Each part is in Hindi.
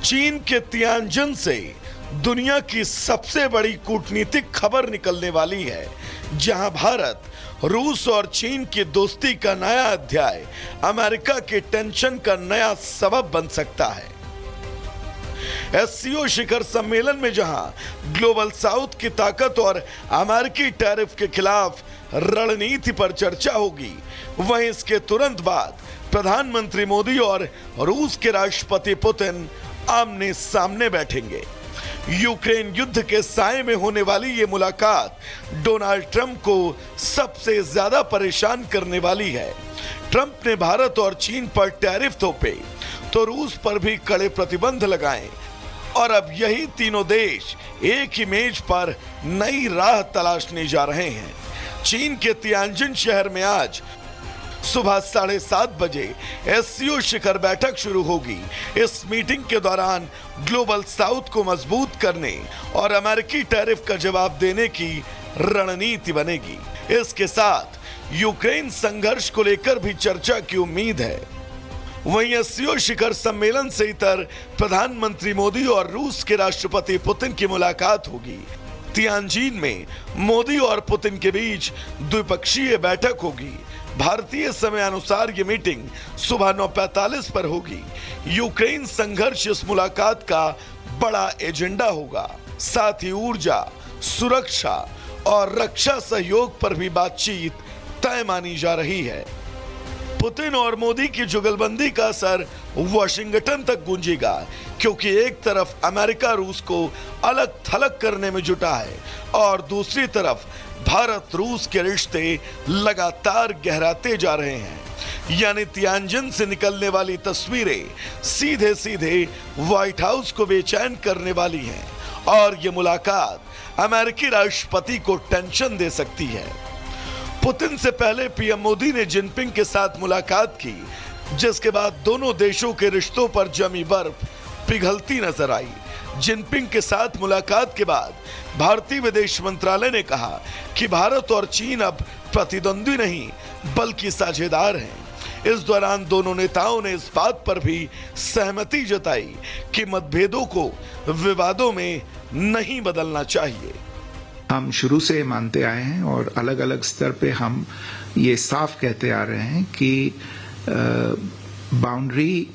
चीन के तियानजिन से दुनिया की सबसे बड़ी कूटनीतिक खबर निकलने वाली है, जहां भारत, रूस और चीन की दोस्ती का नया अध्याय अमेरिका के टेंशन का नया सबब बन सकता है। एससीओ शिखर सम्मेलन में जहां ग्लोबल साउथ की ताकत और अमेरिकी टैरिफ के खिलाफ रणनीति पर चर्चा होगी, वहीं इसके तुरंत बाद प्रधानमंत्री मोदी और रूस के राष्ट्रपति पुतिन आमने सामने बैठेंगे। यूक्रेन युद्ध के साए में होने वाली ये मुलाकात डोनाल्ड ट्रंप को सबसे ज्यादा परेशान करने वाली है। ट्रंप ने भारत और चीन पर टैरिफ थोपे तो रूस पर भी कड़े प्रतिबंध लगाए और अब यही तीनों देश एक ही मेज पर नई राह तलाशने जा रहे हैं। चीन के तियानजिन शहर में आज सुबह 7:30 बजे एससीओ शिखर बैठक शुरू होगी। इस मीटिंग के दौरान ग्लोबल साउथ को मजबूत करने और अमेरिकी टैरिफ का जवाब देने की रणनीति बनेगी। इसके साथ यूक्रेन संघर्ष को लेकर भी चर्चा की उम्मीद है। वहीं एससीओ शिखर सम्मेलन से इतर प्रधानमंत्री मोदी और रूस के राष्ट्रपति पुतिन की मुलाकात होगी। तियानजिन में मोदी और पुतिन के बीच द्विपक्षीय बैठक होगी। भारतीय समय अनुसार ये मीटिंग सुबह 9:45 पर होगी। यूक्रेन संघर्ष इस मुलाकात का बड़ा एजेंडा होगा। साथ ही ऊर्जा, सुरक्षा और रक्षा सहयोग पर भी बातचीत तय मानी जा रही है। पुतिन और मोदी की जुगलबंदी का असर वॉशिंगटन तक गूंजेगा, क्योंकि एक तरफ अमेरिका रूस को अलग थलग करने में जुटा है और दूसरी तरफ भारत रूस के रिश्ते लगातार गहराते जा रहे हैं। यानी तियानजिन से निकलने वाली तस्वीरें सीधे सीधे व्हाइट हाउस को बेचैन करने वाली हैं और ये मुलाकात अमेरिकी राष्ट्रपति को टेंशन दे सकती है। पुतिन से पहले पीएम मोदी ने जिनपिंग के साथ मुलाकात की, जिसके बाद दोनों देशों के रिश्तों पर जमी बर्फ पिघलती नजर आई। जिनपिंग के साथ मुलाकात के बाद भारतीय विदेश मंत्रालय ने कहा कि भारत और चीन अब प्रतिद्वंद्वी नहीं बल्कि साझेदार हैं। इस दौरान दोनों नेताओं ने इस बात पर भी सहमति जताई कि मतभेदों को विवादों में नहीं बदलना चाहिए। हम शुरू से मानते आए हैं और अलग अलग स्तर पे हम ये साफ कहते आ रहे हैं कि बाउंड्री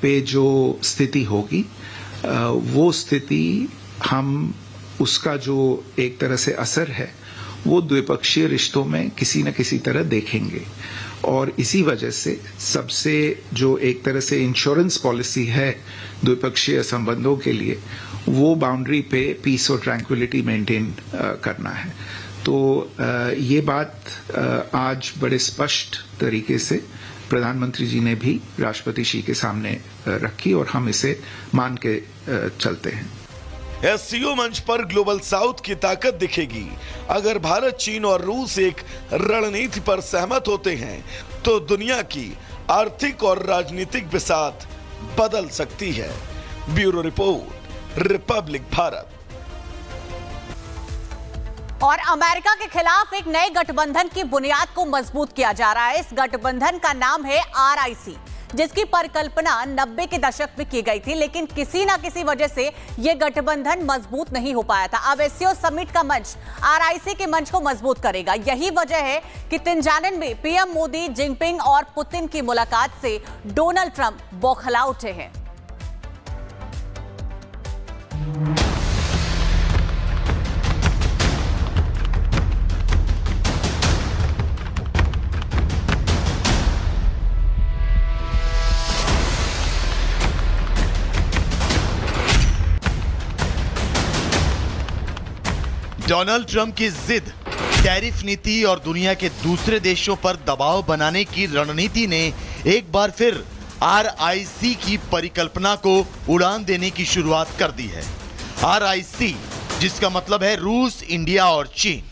पे जो स्थिति होगी वो स्थिति हम उसका जो एक तरह से असर है वो द्विपक्षीय रिश्तों में किसी न किसी तरह देखेंगे और इसी वजह से सबसे जो एक तरह से इंश्योरेंस पॉलिसी है द्विपक्षीय संबंधों के लिए वो बाउंड्री पे पीस और ट्रैंक्विलिटी मेंटेन करना है। तो ये बात आज बड़े स्पष्ट तरीके से प्रधानमंत्री जी ने भी राष्ट्रपति जी के सामने रखी और हम इसे मान के चलते हैं। एससीओ मंच पर ग्लोबल साउथ की ताकत दिखेगी। अगर भारत, चीन और रूस एक रणनीति पर सहमत होते हैं तो दुनिया की आर्थिक और राजनीतिक बिसात बदल सकती है। Bureau report, Republic Bharat. और अमेरिका के खिलाफ एक नए गठबंधन की बुनियाद को मजबूत किया जा रहा है। इस गठबंधन का नाम है RIC, जिसकी परिकल्पना 90 के दशक में की गई थी, लेकिन किसी ना किसी वजह से यह गठबंधन मजबूत नहीं हो पाया था। अब एससीओ समिट का मंच RIC के मंच को मजबूत करेगा। यही वजह है कि तियानजिन में पीएम मोदी, जिनपिंग और पुतिन की मुलाकात से डोनाल्ड ट्रंप बौखला उठे हैं। डोनाल्ड ट्रंप की जिद, टैरिफ नीति और दुनिया के दूसरे देशों पर दबाव बनाने की रणनीति ने एक बार फिर RIC की परिकल्पना को उड़ान देने की शुरुआत कर दी है। RIC जिसका मतलब है रूस, इंडिया और चीन,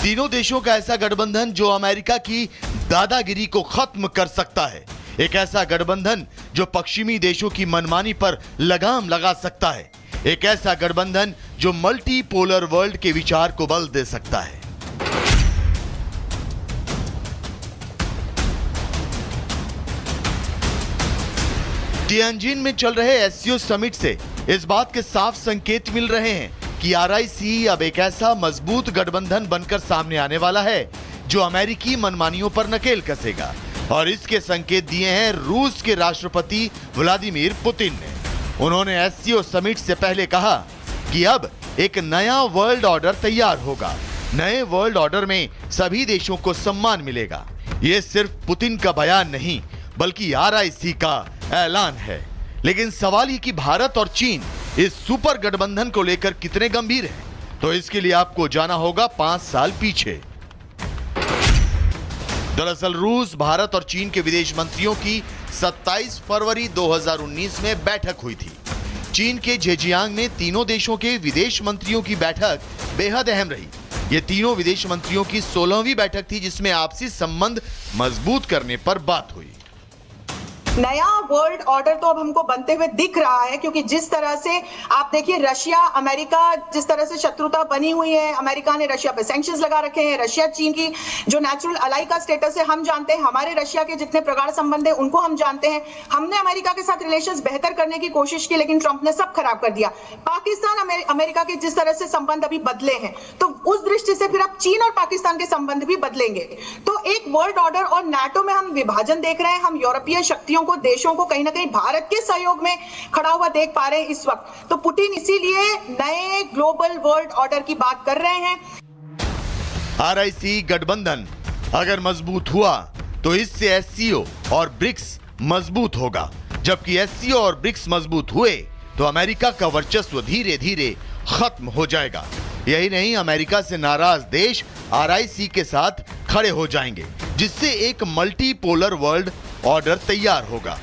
तीनों देशों का ऐसा गठबंधन जो अमेरिका की दादागिरी को खत्म कर सकता है। एक ऐसा गठबंधन जो पश्चिमी देशों की मनमानी पर लगाम लगा सकता है। एक ऐसा गठबंधन जो मल्टीपोलर वर्ल्ड के विचार को बल दे सकता है। तियानजिन में चल रहे एससीओ समिट से इस बात के साफ संकेत मिल रहे हैं कि आरआईसी अब एक ऐसा मजबूत गठबंधन बनकर सामने आने वाला है जो अमेरिकी मनमानियों पर नकेल कसेगा, और इसके संकेत दिए हैं रूस के राष्ट्रपति व्लादिमीर पुतिन ने। उन्होंने एससीओ समिट से पहले कहा कि अब एक नया वर्ल्ड ऑर्डर तैयार होगा। नए वर्ल्ड ऑर्डर में सभी देशों को सम्मान मिलेगा। ये सिर्फ पुतिन का बयान नहीं बल्कि आरआईसी का ऐलान है। लेकिन सवाल ये कि भारत और चीन इस सुपर गठबंधन को लेकर कितने गंभीर हैं, तो इसके लिए आपको जाना होगा 5 साल पीछे। दरअसल रूस, भारत और चीन के विदेश मंत्रियों की 27 फरवरी 2019 में बैठक हुई थी। चीन के जेजियांग में तीनों देशों के विदेश मंत्रियों की बैठक बेहद अहम रही। ये तीनों विदेश मंत्रियों की 16वीं बैठक थी जिसमें आपसी संबंध मजबूत करने पर बात हुई। नया वर्ल्ड ऑर्डर तो अब हमको बनते हुए दिख रहा है, क्योंकि जिस तरह से आप देखिए रशिया अमेरिका जिस तरह से शत्रुता बनी हुई है, अमेरिका ने रशिया पे सैंक्शंस लगा रखे हैं। रशिया चीन की जो नेचुरल अलाई का स्टेटस है हम जानते हैं, हमारे रशिया के जितने प्रगाढ़ संबंध है उनको हम जानते हैं। हमने अमेरिका के साथ रिलेशंस बेहतर करने की कोशिश की, लेकिन ट्रंप ने सब खराब कर दिया। पाकिस्तान अमेरिका के जिस तरह से संबंध अभी बदले हैं, तो उस दृष्टि से फिर अब चीन और पाकिस्तान के संबंध भी बदलेंगे। तो एक वर्ल्ड ऑर्डर और नाटो में हम विभाजन देख रहे हैं। हम यूरोपीय शक्तियों को, देशों को कहीं ना कहीं भारत के सहयोग में खड़ा हुआ देख पा रहे हैं इस वक्त। तो पुतिन इसीलिए नए ग्लोबल वर्ल्ड ऑर्डर की बात कर रहे हैं। आरआईसी गठबंधन अगर मजबूत हुआ तो इससे एससीओ और ब्रिक्स मजबूत होगा, जबकि एससीओ और ब्रिक्स मजबूत हुए तो अमेरिका का वर्चस्व धीरे धीरे खत्म हो जाएगा। यही नहीं, अमेरिका से नाराज देश आरआईसी के साथ खड़े हो जाएंगे, जिससे एक मल्टीपोलर वर्ल्ड ऑर्डर तैयार होगा,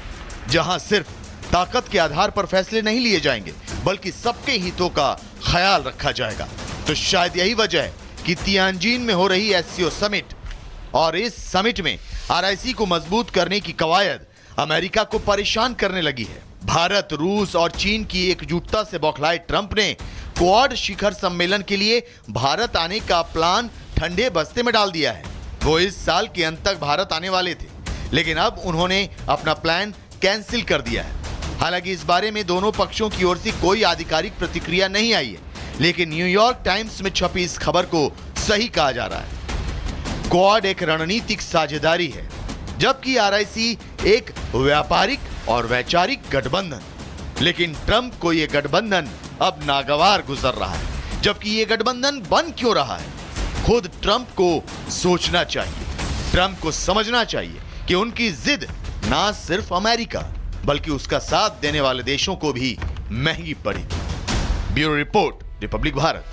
जहां सिर्फ ताकत के आधार पर फैसले नहीं लिए जाएंगे बल्कि सबके हितों का ख्याल रखा जाएगा। तो शायद यही वजह है कि तियानजिन में हो रही एससीओ समिट और इस समिट में आरआईसी को मजबूत करने की कवायद अमेरिका को परेशान करने लगी है। भारत, रूस और चीन की एकजुटता से बौखलाए ट्रंप ने क्वाड शिखर सम्मेलन के लिए भारत आने का प्लान ठंडे बस्ते में डाल दिया है। वो इस साल के अंत तक भारत आने वाले थे, लेकिन अब उन्होंने अपना प्लान कैंसिल कर दिया है। हालांकि इस बारे में दोनों पक्षों की ओर से कोई आधिकारिक प्रतिक्रिया नहीं आई है, लेकिन न्यूयॉर्क टाइम्स में छपी इस खबर को सही कहा जा रहा है। क्वाड एक रणनीतिक साझेदारी है, जबकि आरआईसी एक व्यापारिक और वैचारिक गठबंधन। लेकिन ट्रंप को यह गठबंधन अब नागवार गुजर रहा है। जबकि यह गठबंधन बन क्यों रहा है, खुद ट्रंप को सोचना चाहिए। ट्रंप को समझना चाहिए कि उनकी जिद ना सिर्फ अमेरिका बल्कि उसका साथ देने वाले देशों को भी महंगी पड़ेगी। Bureau report, Republic Bharat.